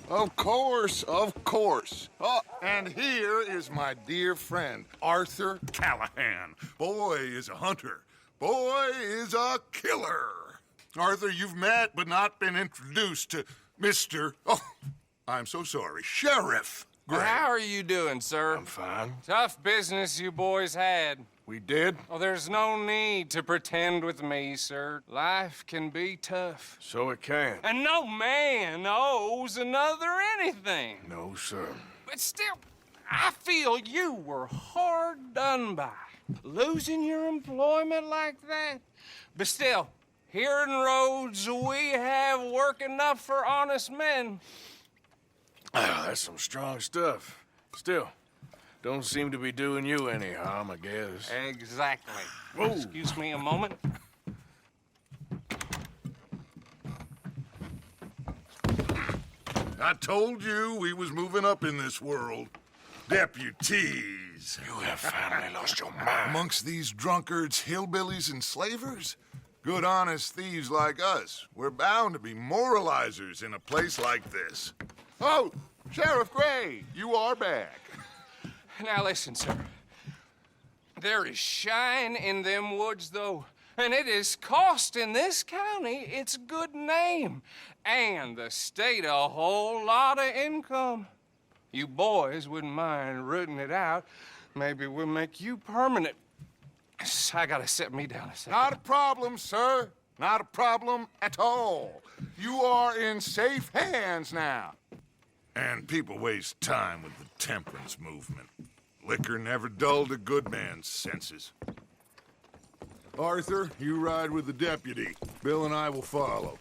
Of course, of course. Oh, and here is my dear friend, Arthur Callahan. Boy is a hunter. Boy is a killer. Arthur, you've met but not been introduced to Mr. Oh, I'm so sorry, Sheriff Gray. How are you doing, sir? I'm fine. Tough business you boys had. We did? Oh, there's no need to pretend with me, sir. Life can be tough. So it can. And no man owes another anything. No, sir. But still, I feel you were hard done by. Losing your employment like that. But still, here in Rhodes, we have work enough for honest men. Oh, that's some strong stuff. Still, don't seem to be doing you any harm, I guess. Exactly. Whoa. Excuse me a moment. I told you we was moving up in this world. Deputies. You have finally lost your mind. Amongst these drunkards, hillbillies, and slavers? Good, honest thieves like us. We're bound to be moralizers in a place like this. Oh, Sheriff Gray, you are back. Now listen, sir. There is shine in them woods, though, and it is costing this county its good name and the state a whole lot of income. You boys wouldn't mind rooting it out. Maybe we'll make you permanent. I gotta set me down a second. Not a problem, sir. Not a problem at all. You are in safe hands now. And people waste time with the temperance movement. Liquor never dulled a good man's senses. Arthur, you ride with the deputy. Bill and I will follow.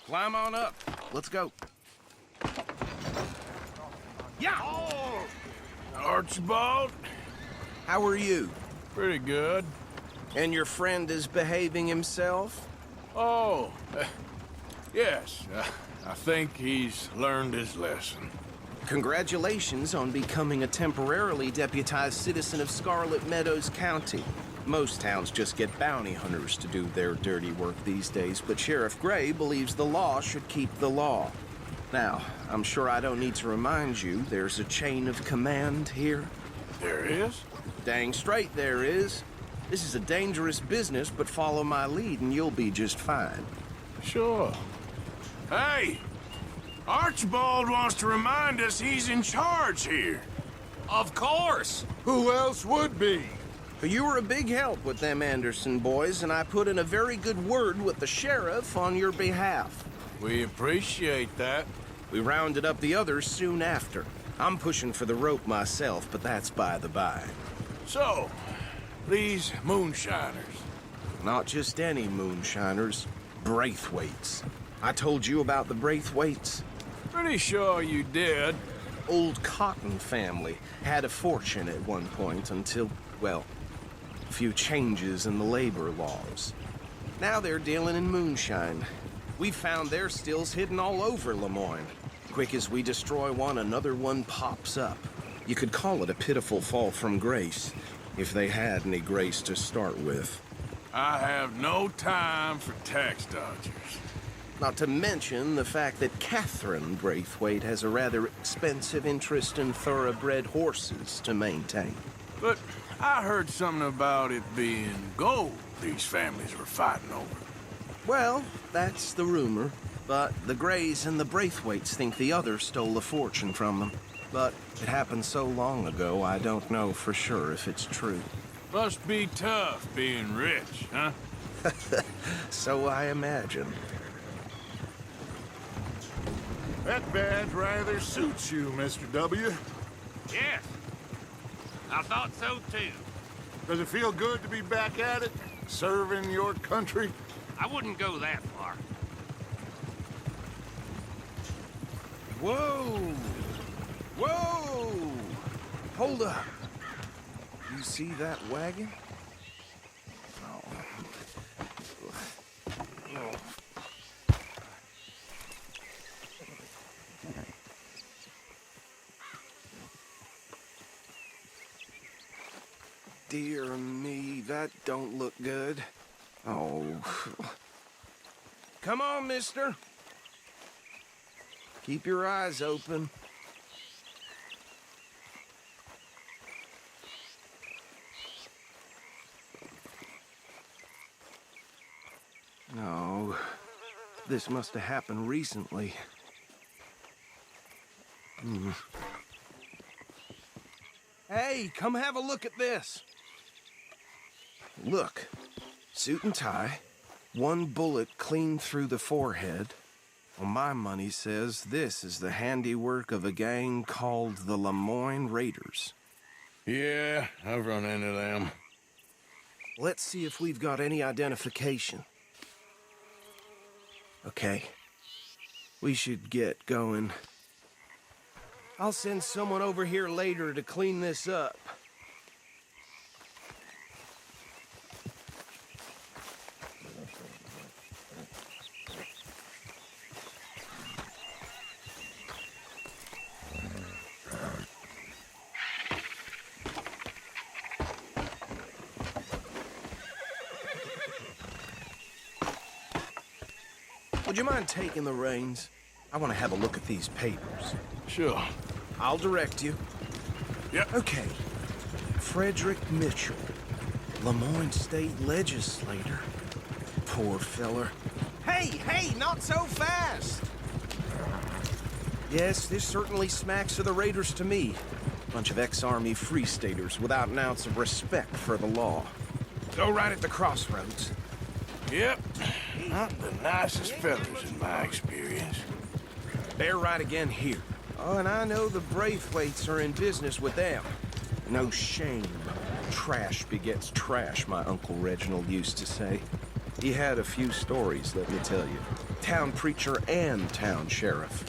Climb on up. Let's go. Yeah! Oh! Archibald? How are you? Pretty good. And your friend is behaving himself? Oh, yes. I think he's learned his lesson. Congratulations on becoming a temporarily deputized citizen of Scarlet Meadows County. Most towns just get bounty hunters to do their dirty work these days, but Sheriff Gray believes the law should keep the law. Now, I'm sure I don't need to remind you there's a chain of command here. There is? Dang straight there is. This is a dangerous business, but follow my lead and you'll be just fine. Sure. Hey! Archibald wants to remind us he's in charge here. Of course. Who else would be? You were a big help with them Anderson boys, and I put in a very good word with the sheriff on your behalf. We appreciate that. We rounded up the others soon after. I'm pushing for the rope myself, but that's by the by. So, these moonshiners. Not just any moonshiners, Braithwaites. I told you about the Braithwaites? Pretty sure you did. Old Cotton family had a fortune at one point until, well, a few changes in the labor laws. Now they're dealing in moonshine. We've found their stills hidden all over Lemoyne. Quick as we destroy one, another one pops up. You could call it a pitiful fall from grace, if they had any grace to start with. I have no time for tax dodgers. Not to mention the fact that Catherine Braithwaite has a rather expensive interest in thoroughbred horses to maintain. But I heard something about it being gold these families were fighting over. Well, that's the rumor. But the Grays and the Braithwaites think the other stole a fortune from them. But it happened so long ago, I don't know for sure if it's true. Must be tough being rich, huh? So I imagine. That badge rather suits you, Mr. W. Yes, I thought so too. Does it feel good to be back at it? Serving your country? I wouldn't go that far. Whoa! Whoa! Hold up. You see that wagon? Dear me, that don't look good. Oh. Come on, mister. Keep your eyes open. No, this must have happened recently. Hey, come have a look at this. Look, suit and tie, one bullet clean through the forehead. Well, my money says this is the handiwork of a gang called the Lemoyne Raiders. Yeah, I've run into them. Let's see if we've got any identification. Okay. We should get going. I'll send someone over here later to clean this up. Would you mind taking the reins? I want to have a look at these papers. Sure. I'll direct you. Yep. Okay. Frederick Mitchell, Lemoyne State Legislator. Poor feller. Hey, not so fast! Yes, this certainly smacks of the Raiders to me. Bunch of ex-Army Free Staters without an ounce of respect for the law. Go right at the crossroads. Yep. Not the nicest fellas in my experience. They're right again here. Oh, and I know the Braithwaites are in business with them. No shame. Trash begets trash, my Uncle Reginald used to say. He had a few stories, let me tell you. Town preacher and town sheriff.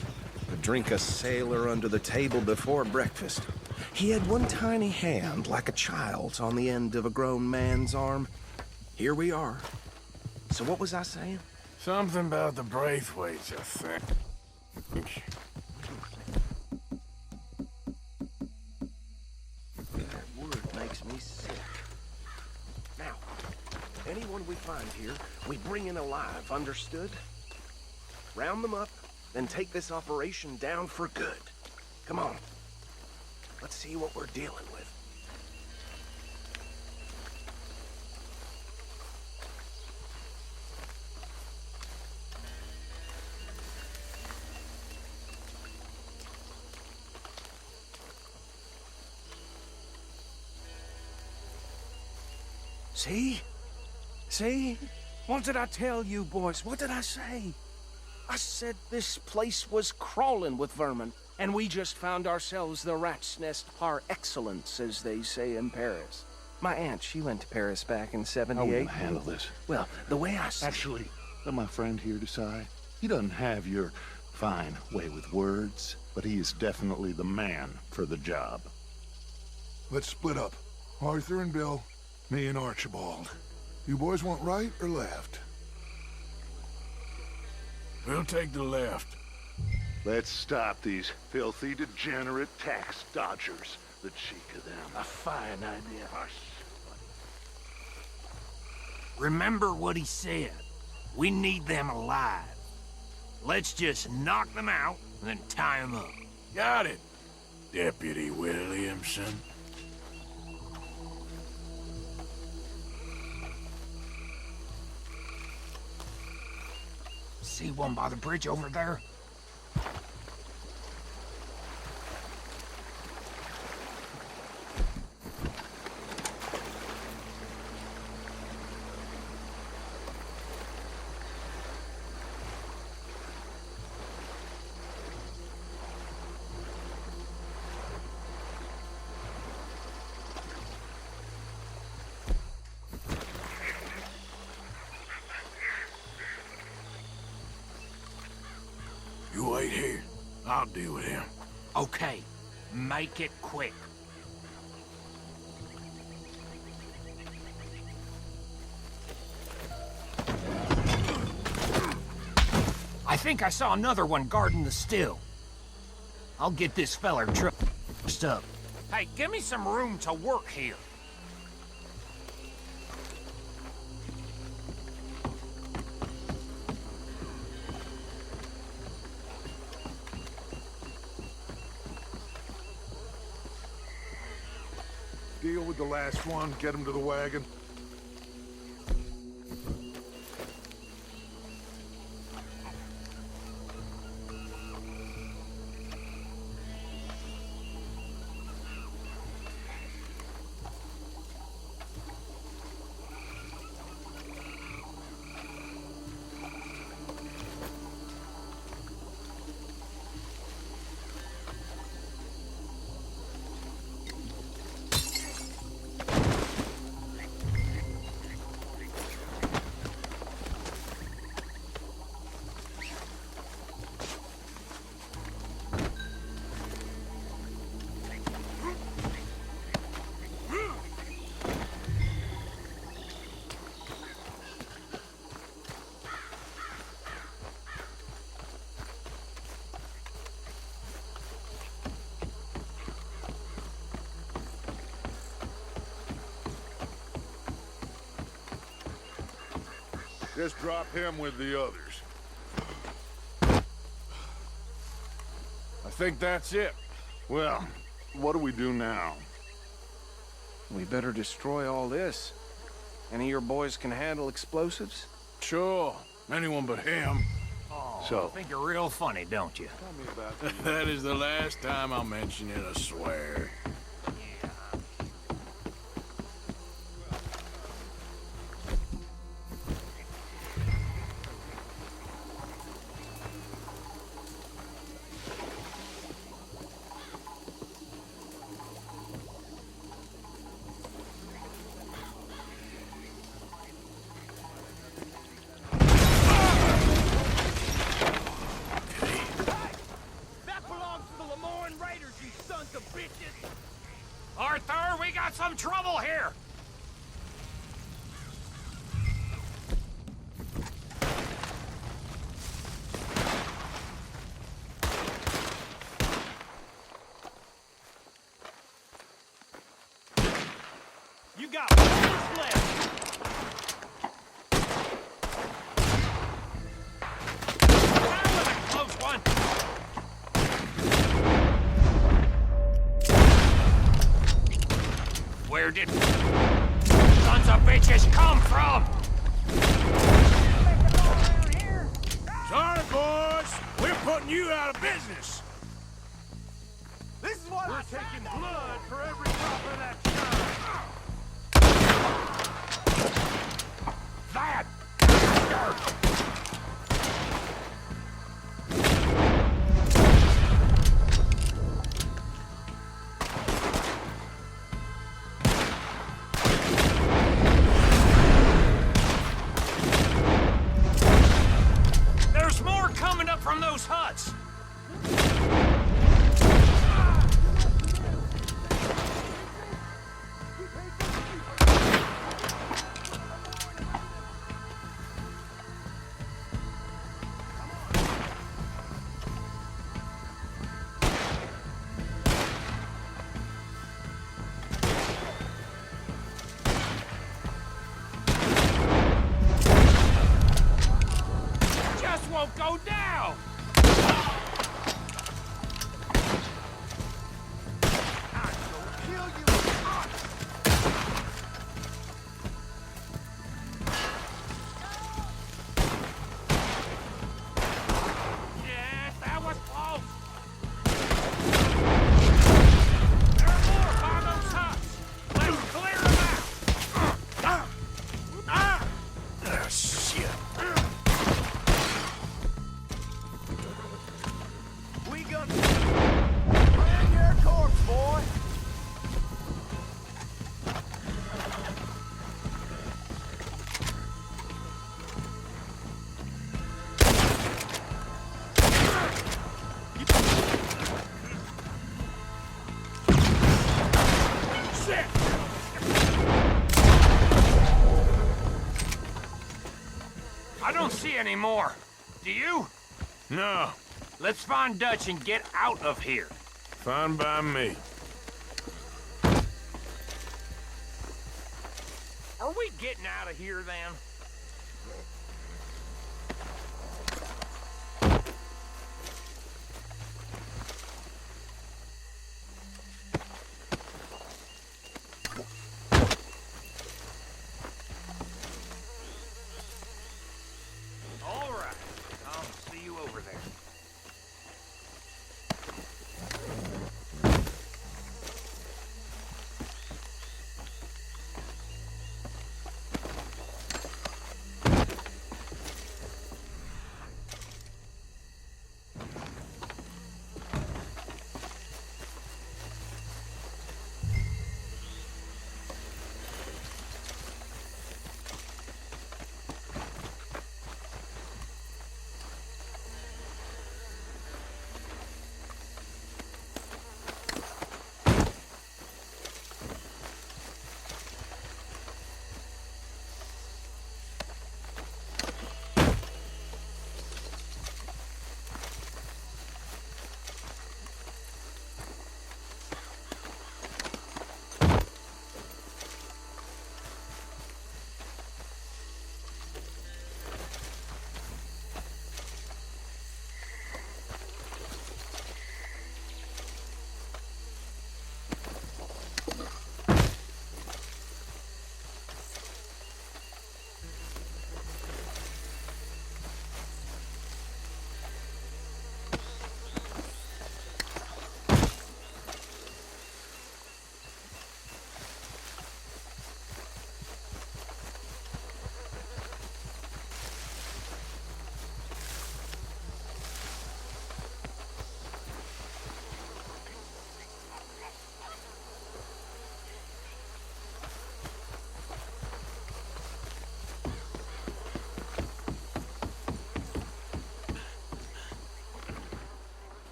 Would drink a sailor under the table before breakfast. He had one tiny hand, like a child's, on the end of a grown man's arm. Here we are. So what was I saying? Something about the Braithwaites, I think. That word makes me sick. Now, anyone we find here, we bring in alive, understood? Round them up, then take this operation down for good. Come on. Let's see what we're dealing with. See? See? What did I tell you, boys? What did I say? I said this place was crawling with vermin, and we just found ourselves the rat's nest par excellence, as they say in Paris. My aunt, she went to Paris back in '78. How are we gonna handle this? Well, the way I see Actually, let my friend here decide. He doesn't have your fine way with words, but he is definitely the man for the job. Let's split up. Arthur and Bill, me and Archibald. You boys want right or left? We'll take the left. Let's stop these filthy, degenerate tax dodgers. The cheek of them. A fine idea. Remember what he said. We need them alive. Let's just knock them out and then tie them up. Got it, Deputy Williamson. See one by the bridge over there? You wait here. I'll deal with him. Okay, make it quick. I think I saw another one guarding the still. I'll get this feller trussed up. Hey, give me some room to work here. deal with the last one, get him to the wagon. Just drop him with the others. I think that's it. Well, what do we do now? We better destroy all this. Any of your boys can handle explosives? Sure. Anyone but him. Oh, So- I think you're real funny, don't you? Tell me about the... That is the last time I'll mention it, I swear. Arthur, we got some trouble here! You got one left! That was a close one! Where did sons of bitches come from? Sorry, boys. We're putting you out of business. This is what We're taking blood for every drop of that shine. That! There's more coming up from those huts! Just won't go down! Yes, that was close! There are more by those huts! Let's clear them out! Ah, shit. We got... Bring your corpse, boy! Shit! I don't see any more. Do you? No. Let's find Dutch and get out of here. Fine by me. Are we getting out of here, then?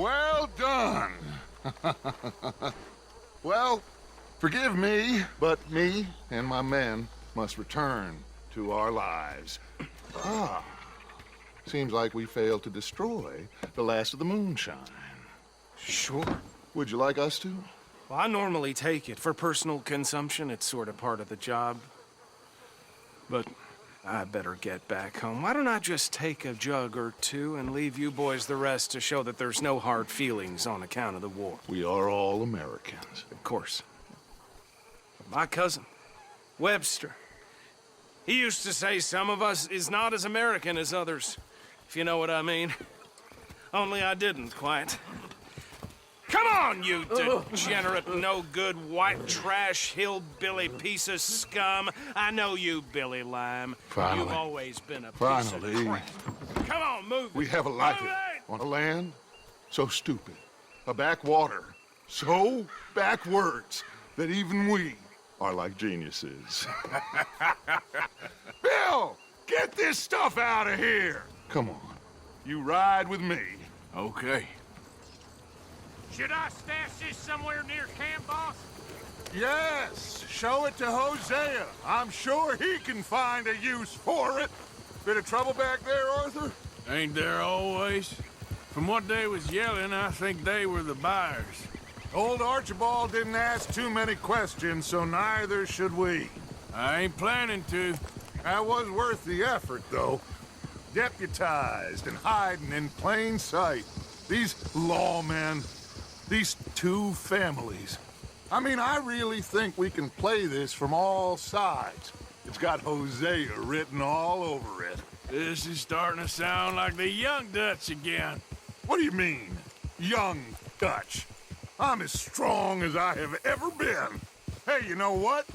Well done. Well, forgive me, but me and my men must return to our lives. Ah, seems like we failed to destroy the last of the moonshine. Sure. Would you like us to? Well, I normally take it. For personal consumption, it's sort of part of the job. But I better get back home. Why don't I just take a jug or two and leave you boys the rest to show that there's no hard feelings on account of the war? We are all Americans. Of course. But my cousin, Webster, he used to say some of us is not as American as others, if you know what I mean. Only I didn't quite. Come on, you degenerate, no-good, white trash, hillbilly piece of scum. I know you, Billy Lime. Finally. You've always been a piece Finally. of crap. Come on, move. We have a life Move on a land so stupid, a backwater so backwards that even we are like geniuses. Bill, get this stuff out of here. Come on, you ride with me. Okay. Should I stash this somewhere near camp, boss? Yes, show it to Hosea. I'm sure he can find a use for it. Bit of trouble back there, Arthur? Ain't there always? From what they was yelling, I think they were the buyers. Old Archibald didn't ask too many questions, so neither should we. I ain't planning to. That was worth the effort, though. Deputized and hiding in plain sight. These lawmen, these two families. I mean, I really think we can play this from all sides. It's got Hosea written all over it. This is starting to sound like the Young Dutch again. What do you mean, young Dutch? I'm as strong as I have ever been. Hey, you know what?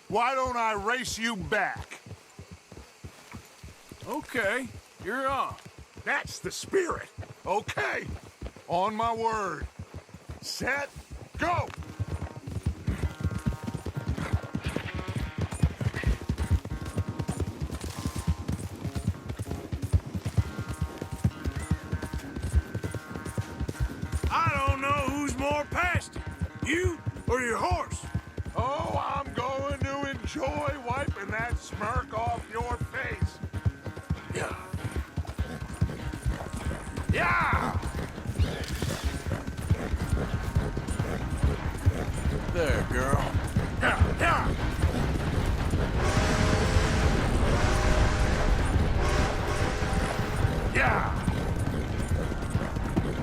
Why don't I race you back? Okay, you're on. That's the spirit. Okay, on my word. Set, go! I don't know who's more past it, you or your horse. Oh, I'm going to enjoy wiping that smirk off your face. Yeah. Yeah! There, girl. Yeah, yeah! Yeah!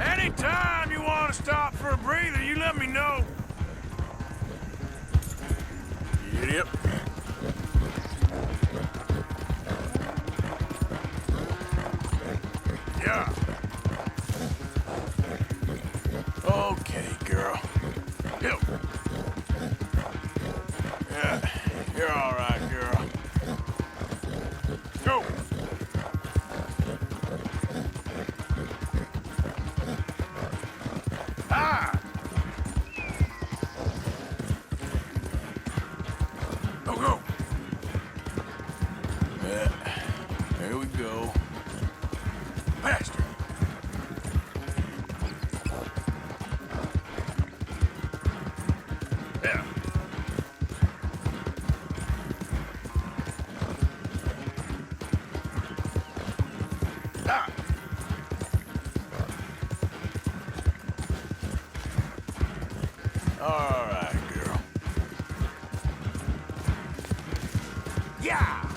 Anytime you want to stop for a breather, you let me know. Yep. Yeah! Okay, girl. Go! Yeah, you're all right, girl. Go! Ah! Go, go! Yeah, there we go. Faster! Yeah. Ah! All right, girl. Yeah!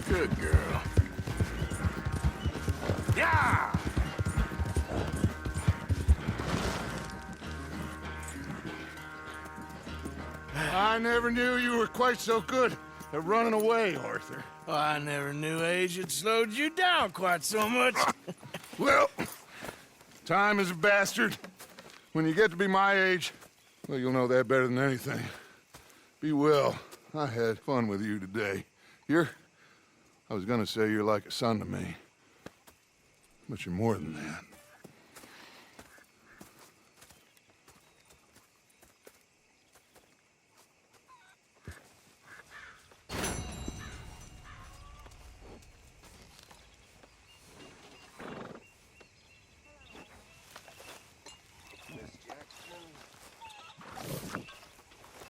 Good girl. Yeah! I never knew you were quite so good at running away, Arthur. Well, I never knew age had slowed you down quite so much. Well, time is a bastard. When you get to be my age, well, you'll know that better than anything. Be well. I had fun with you today. I was gonna say you're like a son to me, but you're more than that.